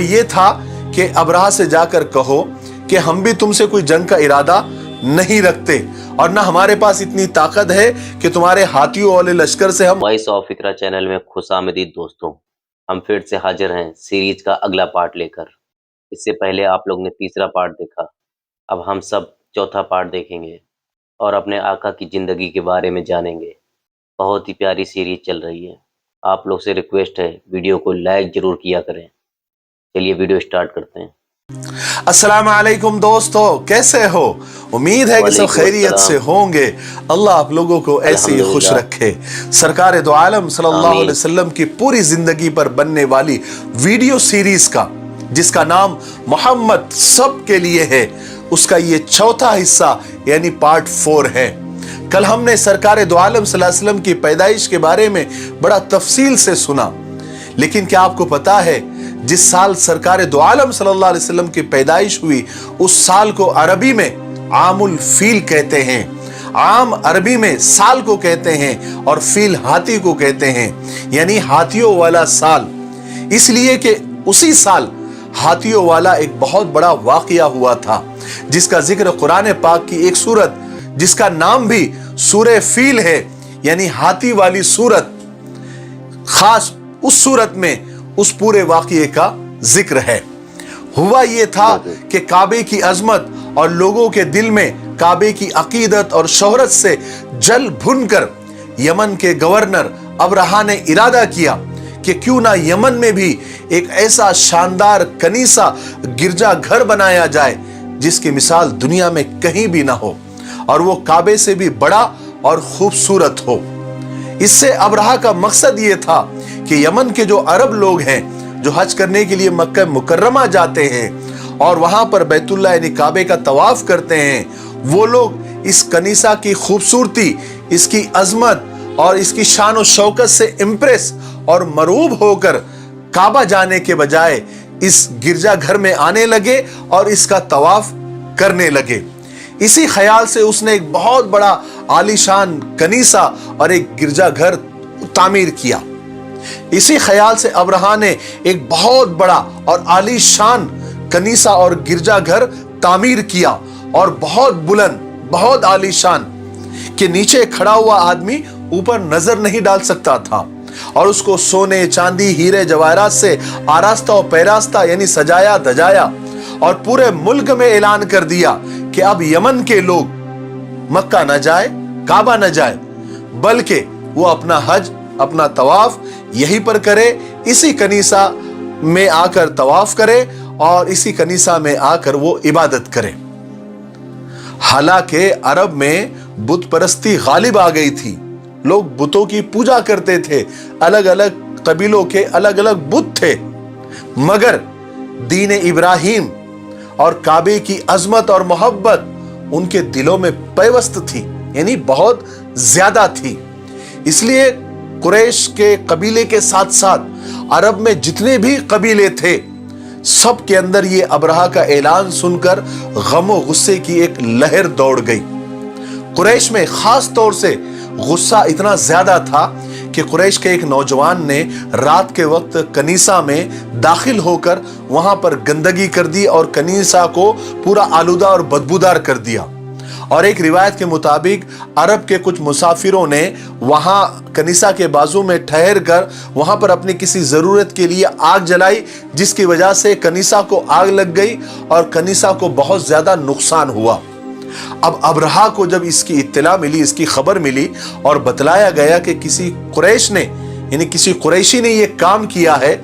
ये था कि अबरहा से जाकर कहो कि हम भी तुमसे कोई जंग का इरादा नहीं रखते और ना हमारे पास इतनी ताकत है कि तुम्हारे हाथियों वाले लश्कर से हम। वॉइस ऑफ इकरा चैनल में खुशामदीद दोस्तों, हम फिर से हाजिर हैं सीरीज का अगला पार्ट लेकर। इससे पहले आप लोग ने तीसरा पार्ट देखा, अब हम सब चौथा पार्ट देखेंगे और अपने आका की ज़िंदगी के बारे में जानेंगे। बहुत ही प्यारी सीरीज चल रही है। आप लोग से रिक्वेस्ट है वीडियो को लाइक ज़रूर किया करें। चलिए वीडियो स्टार्ट करते हैं। अस्सलाम वालेकुम दोस्तों, कैसे हो? उम्मीद है कि सब खैरियत से होंगे। अल्लाह आप लोगों को ऐसे ही खुश रखे। सरकार दो आलम सल्लल्लाहु अलैहि वसल्लम की पूरी जिंदगी पर बनने वाली वीडियो सीरीज का, जिसका नाम मोहम्मद सब के लिए है, उसका ये चौथा हिस्सा यानी पार्ट 4 है। कल हमने सरकार दो आलम सल्लल्लाहु अलैहि वसल्लम की पैदाइश के बारे में बड़ा तफसील से सुना, लेकिन क्या आपको पता है जिस साल सरकार दो आलम सल्लल्लाहु अलैहि वसल्लम की पैदाइश हुई, उस साल को अरबी में आमुल फील कहते हैं। आम अरबी में साल को कहते हैं और फील हाथी को कहते हैं, यानी हाथियों वाला साल। इसलिए कि उसी साल हाथियों वाला एक बहुत बड़ा वाकया हुआ था, जिसका जिक्र कुरान पाक की एक सूरत, जिसका नाम भी सूरह फील है, यानी हाथी वाली सूरत, खास उस सूरत में उस पूरे वाकये का जिक्र है। हुआ ये था कि काबे की अजमत और लोगों के दिल में काबे की अकीदत और शोहरत से जल भुनकर यमन के गवर्नर अबरहा ने इरादा किया कि क्यों ना यमन में भी एक ऐसा शानदार कनीसा गिरजा घर बनाया जाए जिसकी मिसाल दुनिया में कहीं भी ना हो, और वो काबे से भी बड़ा और खूबसूरत हो। इससे अबरहा का मकसद ये था कि यमन के जो अरब लोग हैं, जो हज करने के लिए मक्का मुकर्रमा जाते हैं और वहां पर बैतुल्लाह यानी काबे का तवाफ करते हैं, वो लोग इस कनीसा की खूबसूरती, इसकी अजमत और इसकी शान और शौकत से इम्प्रेस और मरूब होकर काबा जाने के बजाय इस गिरजा घर में आने लगे और इसका तवाफ करने लगे। इसी ख्याल से उसने एक बहुत बड़ा आलीशान कनीसा और एक गिरजा घर तामीर किया। इसी ख्याल से अबरहा ने एक बहुत बड़ा और आलीशान कनीसा और गिरजा घर तामीर किया, और बहुत बुलंद, बहुत आलीशान, कि नीचे खड़ा हुआ आदमी ऊपर नजर नहीं डाल सकता था, और उसको सोने, चांदी, हीरे जवाहरात से आरास्ता और पैरास्ता यानी सजाया धजाया, और पूरे मुल्क में ऐलान कर दिया कि अब यमन के लोग मक्का न जाए, काबा न जाए, बल्कि वो अपना हज, अपना तवाफ यहीं पर करे, इसी कनीसा में आकर तवाफ करे और इसी कनीसा में आकर वो इबादत करे। हालांकि अरब में बुत परस्ती गालिब आ गई थी, लोग बुतों की पूजा करते थे, अलग अलग कबीलों के अलग अलग बुत थे, मगर दीन इब्राहिम और काबे की अजमत और मोहब्बत उनके दिलों में पैवस्त थी, यानी बहुत ज्यादा थी। इसलिए कुरैश के कबीले के साथ साथ अरब में जितने भी कबीले थे, सब के अंदर ये अबरहा का ऐलान सुनकर गम और गुस्से की एक लहर दौड़ गई। कुरैश में खास तौर से गुस्सा इतना ज्यादा था कि कुरैश के एक नौजवान ने रात के वक्त कनीसा में दाखिल होकर वहां पर गंदगी कर दी और कनीसा को पूरा आलूदा और बदबूदार कर दिया। और एक रिवायत के मुताबिक अरब के कुछ मुसाफिरों ने वहां कनीसा के बाजू में ठहर कर वहां पर अपनी किसी जरूरत के लिए आग जलाई, जिसकी वजह से कनीसा को आग लग गई और कनीसा को बहुत ज्यादा नुकसान हुआ। अब अबरहा को जब इसकी इत्तला मिली, इसकी खबर मिली और बतलाया गया कि किसी कुरैश ने, यानी किसी कुरैशी ने यह काम किया है,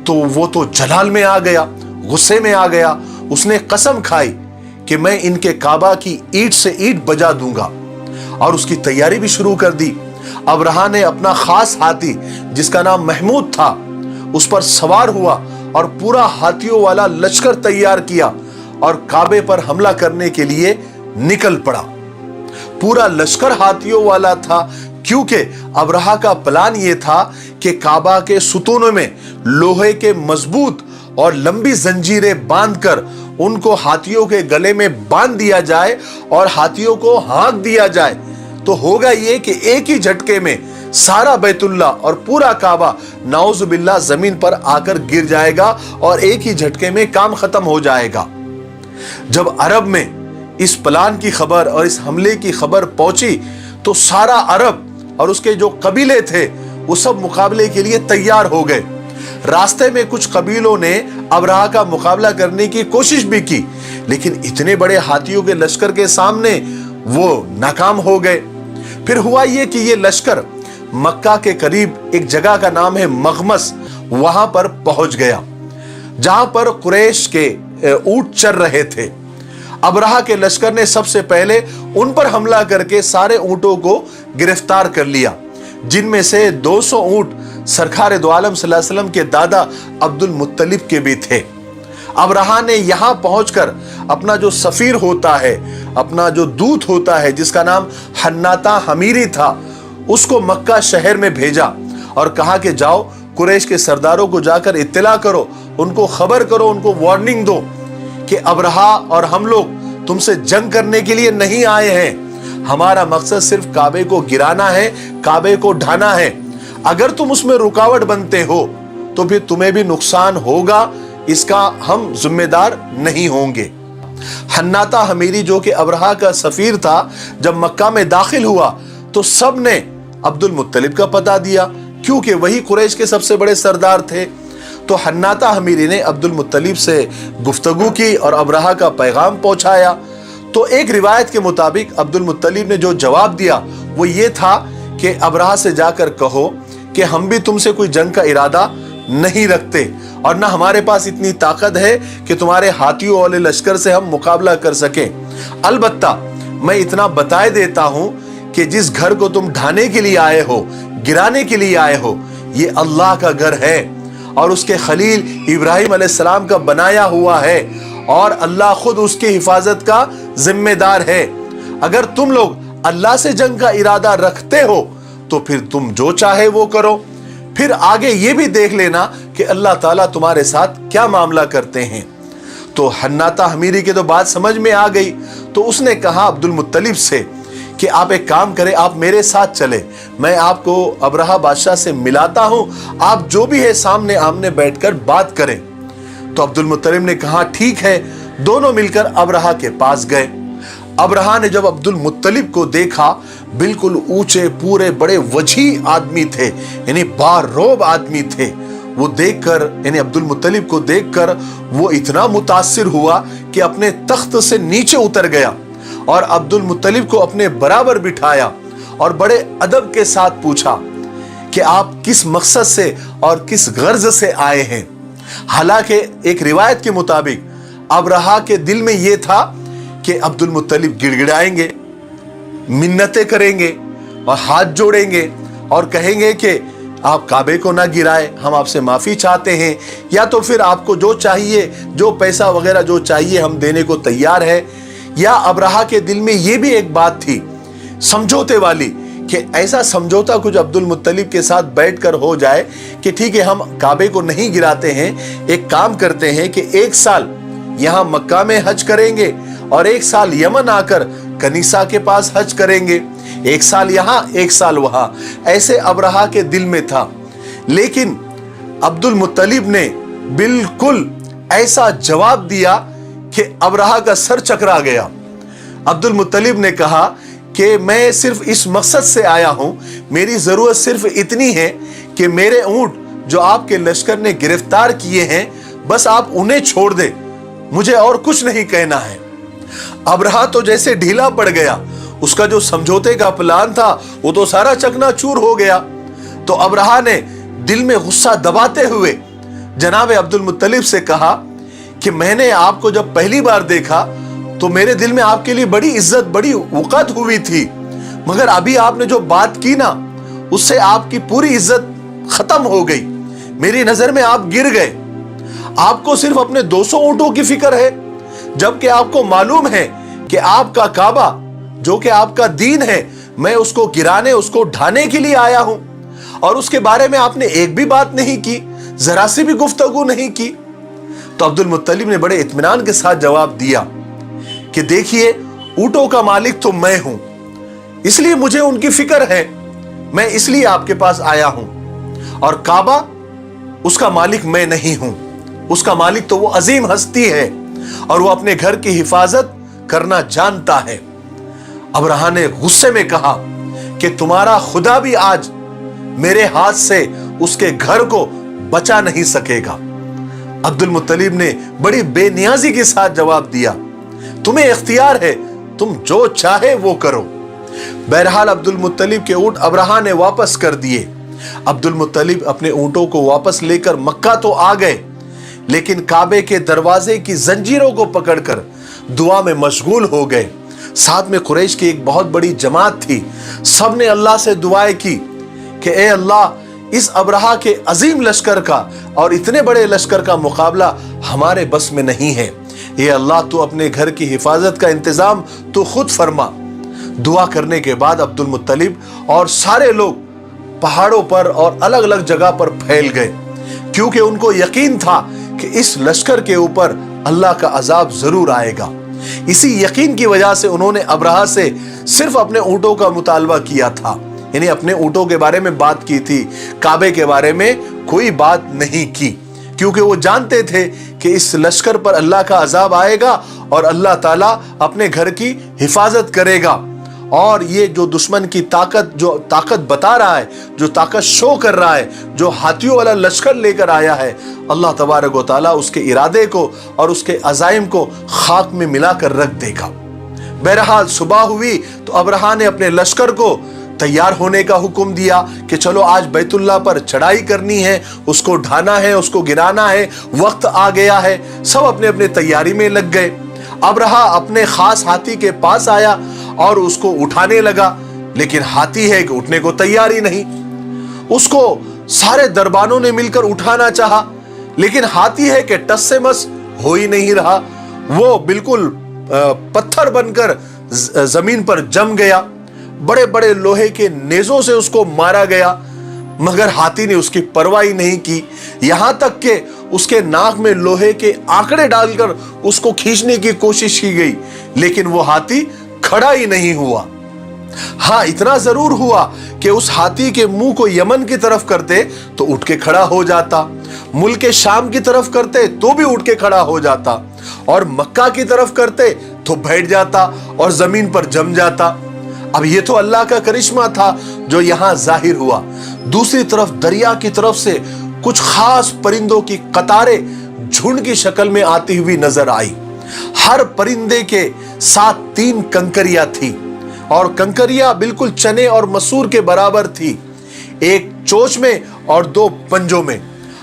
तो वो तो जलाल में आ गया, गुस्से में आ गया। उसने कसम खाई कि मैं इनके काबा की ईंट से ईंट बजा दूंगा, और उसकी तैयारी भी शुरू कर दी। अबरहा ने अपना खास हाथी, जिसका नाम महमूद था, उस पर सवार हुआ और पूरा हाथियों वाला लश्कर तैयार किया और काबे पर हमला करने के लिए निकल पड़ा। पूरा लश्कर हाथियों वाला था, क्योंकि अबरहा का प्लान यह था कि काबा के सुतूनों में लोहे के मजबूत और लंबी जंजीरें बांधकर उनको हाथियों के गले में बांध दिया जाए और हाथियों को हाँक दिया जाए, तो होगा ये कि एक ही झटके में सारा बैतुल्ला और पूरा काबा नाउजुबिल्लाह जमीन पर आकर गिर जाएगा और एक ही झटके में काम खत्म हो जाएगा। जब अरब में इस प्लान की खबर और इस हमले की खबर पहुंची तो सारा अरब और उसके जो कबीले थे वो सब मुकाबले के लिए तैयार हो गए। रास्ते में कुछ कबीलों ने अबरहा का मुकाबला करने की कोशिश भी की, लेकिन इतने बड़े हाथियों के लश्कर के सामने वो नाकाम हो गए। फिर हुआ ये कि ये लश्कर मक्का के करीब एक जगह का नाम है मगमस, वहां पर पहुंच गया जहां पर कुरैश के ऊंट चर रहे थे। अबरहा के लश्कर ने सबसे पहले उन पर हमला करके सारे ऊंटों को गिरफ्तार कर लिया, जिनमें से 200 ऊंट सरकार दो आलम सल्लल्लाहु अलैहि वसल्लम के दादा अब्दुल मुत्तलिब के भी थे। अबरहा ने यहां पहुंचकर अपना जो सफीर होता है, अपना जो दूत होता है जिसका नाम हन्नाता हमीरी था, उसको मक्का शहर में भेजा और कहा कि जाओ कुरैश के सरदारों को जाकर इत्तला करो, उनको खबर करो, उनको वार्निंग दो कि अबरहा और हम लोग तुमसे जंग करने के लिए नहीं आए हैं। हमारा मकसद सिर्फ काबे को गिराना है, काबे को ढाना है। अगर तुम उसमें रुकावट बनते हो तो फिर तुम्हें भी नुकसान होगा, इसका हम जिम्मेदार नहीं होंगे। हन्नाता हमीरी जो कि अबरहा का सफीर था, जब मक्का में दाखिल हुआ तो सब ने अब्दुल मुत्तलिब का पता दिया, क्योंकि वही कुरैश के सबसे बड़े सरदार थे। तो हन्नाता हमीरी ने अब्दुल मुत्तलिब से गुफ्तगू की और अबरहा का पैगाम पहुंचाया। तो एक रिवायत के मुताबिक अब्दुल मुत्तलिब ने जो जवाब दिया वो ये था कि अबरहा से जाकर कहो कि हम भी तुमसे कोई जंग का इरादा नहीं रखते और ना हमारे पास इतनी ताकत है कि तुम्हारे हाथियों वाले लश्कर से हम मुकाबला कर सकें। अलबत्ता मैं इतना बताए देता हूं कि जिस घर को तुम ढाने के लिए आए हो, गिराने के लिए आए हो, ये अल्लाह का घर है और उसके खलील इब्राहिम अलैहिस्सलाम का बनाया हुआ है और अल्लाह खुद उसकी हिफाजत का जिम्मेदार है। अगर तुम लोग अल्लाह से जंग का इरादा रखते हो तो फिर तुम जो चाहे वो करो, फिर आगे ये भी देख लेना कि अल्लाह ताला तुम्हारे साथ क्या मामला करते हैं। तो हन्नाता हमीरी के तो बात समझ में आ गई, तो उसने कहा अब्दुल मुत्तलिब से कि आप एक काम करें, आप मेरे साथ चले, मैं आपको अबरहा बादशाह से मिलाता हूं, आप जो भी है सामने आमने बैठकर बात करें। तो अब्दुल मुत्तलिब ने कहा ठीक है। दोनों मिलकर अबरहा के पास गए। अबरहा ने जब अब्दुल मुत्तलिब को देखा, बिल्कुल ऊंचे पूरे बड़े वजी आदमी थे, यानी बारोब आदमी थे। वो देखकर, यानी अब्दुल मुत्तलिब को देखकर वो इतना मुतासिर हुआ कि अपने तख्त से नीचे उतर गया और अब्दुल मुत्तलिब को अपने बराबर बिठाया और बड़े अदब के साथ पूछा कि आप किस मकसद से और किस गर्ज से आए हैं। हालांकि एक रिवायत के मुताबिक अबरहा के दिल में यह था कि अब्दुल मुत्तलिब गिड़गिड़ाएंगे, मिन्नतें करेंगे और हाथ जोड़ेंगे और कहेंगे कि आप काबे को ना गिराए, हम आपसे माफी चाहते हैं, या तो फिर आपको जो चाहिए, जो पैसा वगैरह जो चाहिए हम देने को तैयार है। या अबरहा के दिल में यह भी एक बात थी समझौते वाली कि ऐसा समझौता कुछ अब्दुल मुत्तलिब के साथ बैठकर हो जाए कि ठीक है हम काबे को नहीं गिराते हैं, एक काम करते हैं कि एक साल यहां मक्का में हज करेंगे और एक साल यमन आकर कनीसा के पास हज करेंगे, एक साल यहां एक साल वहां। ऐसे अबरहा के दिल में था। लेकिन अब्दुल मुत्तलिब ने बिल्कुल ऐसा जवाब दिया कि अबरहा का सर चकरा गया। अब्दुल मुत्तलिब ने कहा कि मैं सिर्फ इस मकसद से आया हूं, मेरी जरूरत सिर्फ इतनी है कि मेरे ऊंट जो आपके लश्कर ने गिरफ्तार किए हैं, बस आप उन्हें छोड़ दे, मुझे और कुछ नहीं कहना है। अबरहा तो जैसे ढीला पड़ गया, उसका जो समझौते का प्लान था वो तो सारा चकनाचूर हो गया। तो अबरहा ने दिल में गुस्सा दबाते हुए जनाब अब्दुल मुत्तलिब से कहा कि मैंने आपको जब पहली बार देखा तो मेरे दिल में आपके लिए बड़ी इज्जत, बड़ी वक़्त हुई थी, मगर अभी आपने जो बात की ना, उससे आपकी पूरी इज्जत खत्म हो गई। मेरी नजर में आप गिर गए। आपको सिर्फ अपने 200 ऊंटों की फिक्र है, जबकि आपको मालूम है कि आपका काबा जो कि आपका दीन है, मैं उसको गिराने, उसको ढाने के लिए आया हूं, और उसके बारे में आपने एक भी बात नहीं की, जरा सी भी गुफ्तगू नहीं की। तो अब्दुल मुत्तलिब ने बड़े इत्मीनान के साथ जवाब दिया कि देखिए, ऊंटों का मालिक तो मैं हूं, इसलिए मुझे उनकी फिक्र है, میں اس لیے آپ کے پاس آیا ہوں، اور کعبہ اس کا مالک میں نہیں ہوں، اس کا مالک تو وہ عظیم ہستی ہے اور وہ اپنے گھر کی حفاظت کرنا جانتا ہے۔ ابرہہ نے غصے میں کہا کہ تمہارا خدا بھی آج میرے ہاتھ سے اس کے گھر کو بچا نہیں سکے گا۔ عبد المطلب نے بڑی بے نیازی کے ساتھ جواب دیا، تمہیں اختیار ہے، تم جو چاہے وہ کرو۔ بہرحال عبد المطلب کے اونٹ ابرہہ نے واپس کر دیے۔ عبد المطلب اپنے اونٹوں کو واپس لے کر مکہ تو آ گئے، لیکن کعبے کے دروازے کی زنجیروں کو پکڑ کر دعا میں مشغول ہو گئے۔ ساتھ میں قریش کی ایک بہت بڑی جماعت تھی۔ سب نے اللہ سے دعائیں کی کہ اے اللہ، اس ابرہہ کے عظیم لشکر کا اور اتنے بڑے لشکر کا مقابلہ ہمارے بس میں نہیں ہے۔ اے اللہ، تو اپنے گھر کی حفاظت کا انتظام تو خود فرما۔ دعا کرنے کے بعد عبد المطلب اور سارے لوگ پہاڑوں پر اور الگ الگ جگہ پر پھیل گئے، کیونکہ ان کو یقین تھا کہ اس لشکر کے اوپر اللہ کا عذاب ضرور آئے گا۔ اسی یقین کی وجہ سے انہوں نے ابرہہ سے صرف اپنے اونٹوں کا مطالبہ کیا تھا، یعنی اپنے اونٹوں کے بارے میں بات کی تھی، کعبے کے بارے میں کوئی بات نہیں کی، کیونکہ وہ جانتے تھے کہ اس لشکر پر اللہ کا عذاب آئے گا اور اللہ تعالیٰ اپنے گھر کی حفاظت کرے گا۔ اور یہ جو دشمن کی طاقت بتا رہا ہے، جو طاقت شو کر رہا ہے، جو ہاتھیوں والا لشکر لے کر آیا ہے، اللہ تبارک و تعالیٰ اس کے ارادے کو اور اس کے عزائم کو خاک میں ملا کر رکھ دے گا۔ بہرحال صبح ہوئی تو ابرہہ نے اپنے لشکر کو تیار ہونے کا حکم دیا کہ چلو آج بیت اللہ پر چڑھائی کرنی ہے، اس کو ڈھانا ہے، اس کو گرانا ہے، وقت آ گیا ہے۔ سب اپنے اپنے تیاری میں لگ گئے۔ ابرہہ اپنے خاص ہاتھی کے پاس آیا اور اس کو اٹھانے لگا، لیکن ہاتھی ہے کہ اٹھنے کو تیار ہی نہیں۔ اس کو سارے دربانوں نے مل کر اٹھانا چاہا، لیکن ہاتھی ہے کہ ٹس سے مس ہو ہی نہیں رہا۔ وہ بالکل پتھر بن کر زمین پر جم گیا۔ بڑے بڑے لوہے کے نیزوں سے اس کو مارا گیا، مگر ہاتھی نے اس کی پرواہ نہیں کی، یہاں تک کہ اس کے ناک میں لوہے کے آنکڑے ڈال کر اس کو کھینچنے کی کوشش کی گئی، لیکن وہ ہاتھی کھڑا ہی نہیں ہوا۔ ہاں، اتنا ضرور ہوا کہ اس ہاتھی کے منہ کو یمن کی طرف کرتے تو اٹھ کے کھڑا ہو جاتا، ملک شام کی طرف کرتے تو بھی اٹھ کے کھڑا ہو جاتا، اور مکہ کی طرف کرتے تو بیٹھ جاتا اور زمین پر جم جاتا۔ اب یہ تو اللہ کا کرشمہ تھا جو یہاں ظاہر ہوا۔ دوسری طرف دریا کی طرف سے کچھ خاص پرندوں کی قطاریں جھنڈ کی شکل میں آتی ہوئی نظر آئی۔ ہر پرندے کے ساتھ 3 کنکریاں تھی، اور کنکریاں بالکل چنے اور مسور کے برابر تھی، ایک چونچ میں اور 2 پنجوں میں۔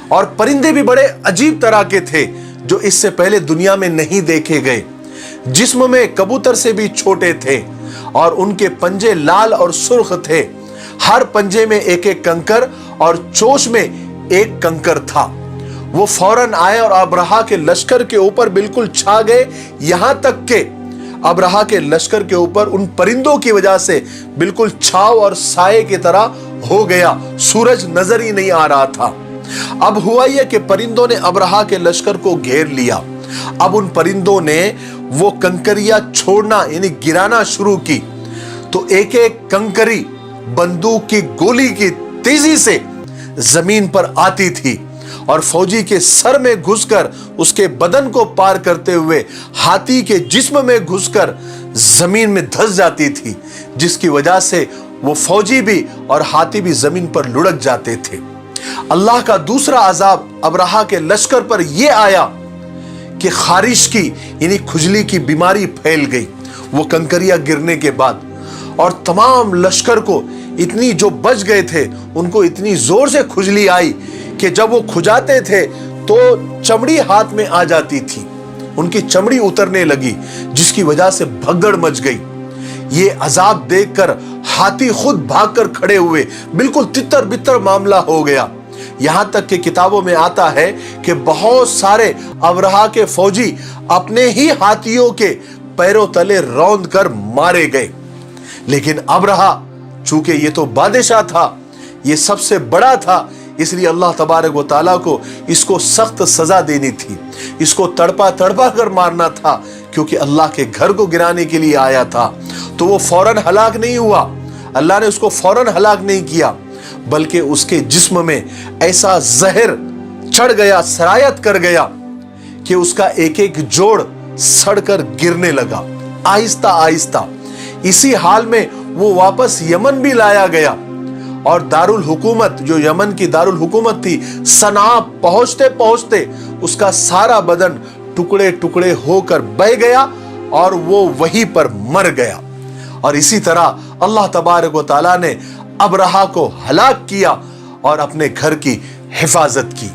اور پرندے بھی بڑے عجیب طرح کے تھے جو اس سے پہلے دنیا میں نہیں دیکھے گئے۔ جسم میں کبوتر سے بھی چھوٹے تھے، اور ان کے پنجے لال اور سرخ تھے۔ ہر پنجے میں ایک ایک کنکر اور چونچ میں ایک کنکر تھا۔ وہ فوراً آئے اور ابرہہ کے لشکر کے اوپر بالکل چھا گئے، یہاں تک کہ ابرہہ کے لشکر کے اوپر ان پرندوں کی وجہ سے بالکل چھاؤ اور سائے کی طرح ہو گیا، سورج نظر ہی نہیں آ رہا تھا۔ اب ہوا یہ کہ پرندوں نے ابرہہ کے لشکر کو گھیر لیا۔ اب ان پرندوں نے وہ کنکریاں چھوڑنا یعنی گرانا شروع کی، تو ایک ایک کنکری بندوق کی گولی کی تیزی سے زمین پر آتی تھی اور فوجی کے سر میں گھس کر اس کے بدن کو پار کرتے ہوئے ہاتھی کے جسم میں گھس کر زمین میں دھس جاتی تھی، جس کی وجہ سے وہ فوجی بھی اور ہاتھی بھی زمین پر لڑک جاتے تھے۔ اللہ کا دوسرا عذاب ابرہہ کے لشکر پر یہ آیا کہ خارش کی یعنی کھجلی کی بیماری پھیل گئی وہ کنکریاں گرنے کے بعد، اور تمام لشکر کو اتنی جو بچ گئے تھے ان کو اتنی زور سے کھجلی آئی کہ جب وہ کھجاتے تھے تو چمڑی ہاتھ میں آ جاتی تھی، ان کی چمڑی اترنے لگی، جس کی وجہ سے بھگدڑ مچ گئی۔ یہ عذاب دیکھ کر ہاتھی خود بھاگ کر کھڑے ہوئے، بالکل تتر بتر معاملہ ہو گیا۔ یہاں تک کہ کتابوں میں آتا ہے کہ بہت سارے ابرہہ کے فوجی اپنے ہی ہاتھیوں کے پیروں تلے روند کر مارے گئے۔ لیکن ابرہہ چونکہ یہ تو بادشاہ تھا، یہ سب سے بڑا تھا، اس لیے اللہ تبارک و تعالیٰ کو اس کو سخت سزا دینی تھی، اس کو تڑپا تڑپا کر مارنا تھا، کیونکہ اللہ کے گھر کو گرانے کے لیے آیا تھا۔ تو وہ فوراً ہلاک نہیں ہوا۔ اللہ نے उसको फौरन हलाक नहीं किया, बल्कि उसके जिस्म में ऐसा जहर चढ़ गया, सरायत कर गया कि उसका एक एक जोड़ सड़कर गिरने लगा आहिस्ता आहिस्ता। इसी हाल में वो वापस यमन भी लाया गया और दारुल हुकूमत, जो यमन की दारुल हुकूमत थी, सना पहुंचते पहुंचते उसका सारा बदन टुकड़े टुकड़े होकर बह गया और वो वहीं पर मर गया। और इसी तरह अल्लाह तबारक व तआला ने अबरहा को हलाक किया और अपने घर की हिफाजत की।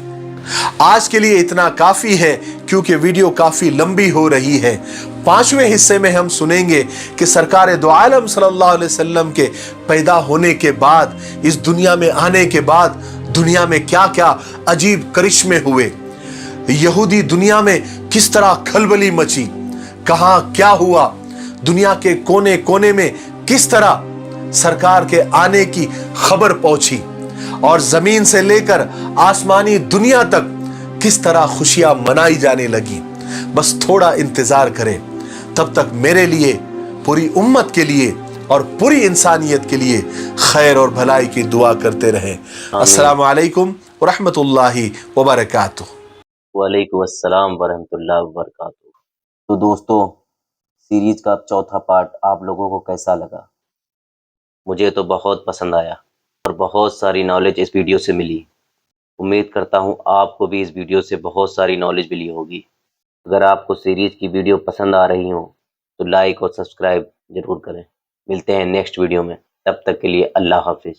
आज के लिए इतना काफी है क्योंकि वीडियो काफी लंबी हो रही है। 5वें हिस्से में हम सुनेंगे कि सरकार दो आलम सल्लल्लाहु अलैहि वसल्लम के पैदा होने के बाद, इस दुनिया में आने के बाद दुनिया में क्या क्या अजीब करिश्मे हुए, यहूदी दुनिया में किस तरह खलबली मची, कहां क्या हुआ, दुनिया के कोने कोने में किस तरह सरकार के आने की खबर पहुंची और जमीन से लेकर आसमानी दुनिया तक किस तरह खुशियां मनाई जाने लगी। बस थोड़ा इंतजार करें, तब तक मेरे लिए, पूरी उम्मत के लिए और पूरी इंसानियत के लिए खैर और भलाई की दुआ करते रहें। अस्सलामु अलैकुम व रहमतुल्लाहि व बरकातुहू। वालेकुम अस्सलाम वरहमतुल्लाहि वबरकातुहू। तो दोस्तों, सीरीज का चौथा पार्ट आप लोगों को कैसा लगा? मुझे तो बहुत पसंद आया और बहुत सारी नॉलेज इस वीडियो से मिली। उम्मीद करता हूँ आपको भी इस वीडियो से बहुत सारी नॉलेज मिली होगी। अगर आपको सीरीज की वीडियो पसंद आ रही हो तो लाइक और सब्सक्राइब जरूर करें। मिलते हैं नेक्स्ट वीडियो में, तब तक के लिए अल्लाह हाफिज़।